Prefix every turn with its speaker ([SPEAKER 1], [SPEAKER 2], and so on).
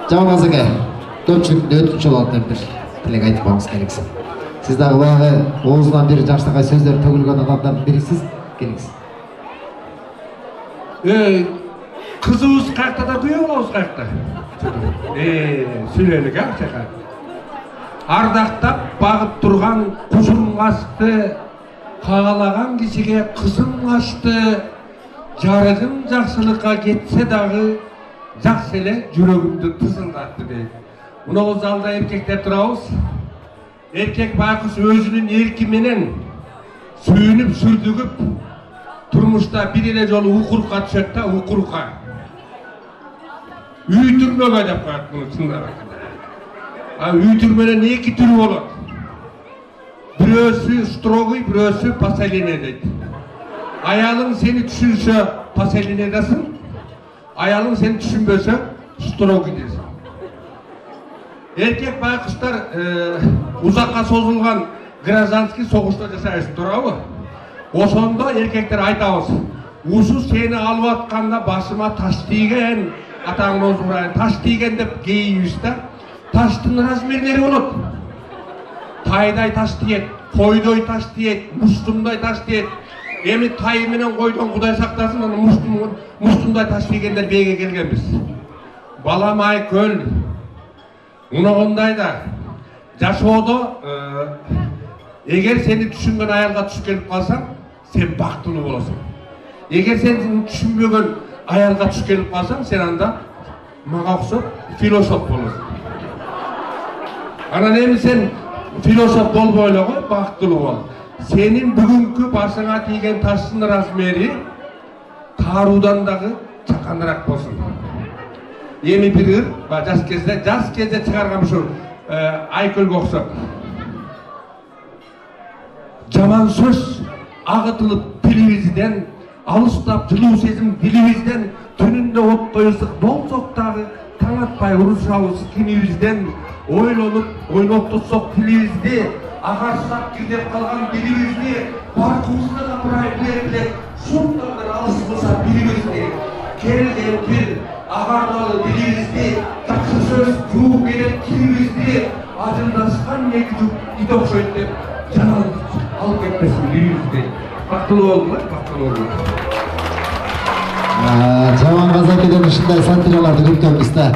[SPEAKER 1] Жаман Азаке, көпшіліктің өтінші олатын бір тілек айтып қойыңыз келіңіз. Сіз дағы баяғы оғызынан бері жаштыққа сөздер төгілген адамдардың бірісіз, келіңіз.
[SPEAKER 2] Kızımız kalkta da duyuyor musunuz kalkta? Söyleyelim ya şaka. Ardaqtap bağıp durgan kuzun açtı, kağalagan kişiye kızın açtı, jarıgın жақсылыққа кетсе дағы жақсы эле жүрөгүмдү тызылдатты дейт. Мына залда эркектер турабыз. Эркек байкуш өзүнүн эрки менен сүйүнүп сүрдүгүп турмушта бир эле жолу укурукка түшөт да, укурукка. Үй түрмөгө деп коет муну чындап. Үй түрмөнүн эки түрү болот. Бирөөсү строгий, бирөөсү поселение дейт. Ayalın seni düşünse paselinedasın, ayalın seni düşünmese stroke gidersin. Erkek baykuşlar uzakka sozulgan gражданский soğuşta жасайсın, doğru mu? O sonunda erkekler aytабыз. Usu seni alıp atkanda başıma taş тийген, atağın ozurayın, taş тийген dep geyiyüz da, taştın razmerleri olur. Tayday taş diyet, koydoy taş diyet, mustumday taş diyet. Emi tay менен койдон Кудай сактасын, аны муштумдай таш тийгендер бейге келгенбиз. Баламай көл. Уногондой да жашоодо эгер сени түшүнгөн аялга түшүп келип калсаң, сен бактылуу болосуң. Эгер сен түшүнбөгөн аялга түшүп келип калсаң, сен анда мага окшоп философ болосуң. Анан эми сен философ болбой эле кой, бактылуу бол. Senin bugünkü başına тийген taşın razmeri tarudan dağı çakanırak bolsun. Emi bir ır, jaz kezdе çıkargam şu Aykölgө okşop. Jaman söz ağıtılıp dilibizden, alыстап жылуу сезим дилибизден, түнүндө оттой ысык болсок дагы таң атпай урушабыз кинибизден, ойлонуп ойноктотсок тилибизди, ағарсақ кирдеп қалған билибизди баркыбызда да бурай билет, шундайдан алыс болса билибизди, келген тил агардалы дилибизди, жакшы сөз жууп келет тилибизди, ажылдашкан эки жуп ит окшойт деп жанын алып кетпесин билибизди. Бактылуу болдуңар, бактылуу болдуңар.
[SPEAKER 1] Жаман Казакеден ушундай сатираларды көргөнбүз да.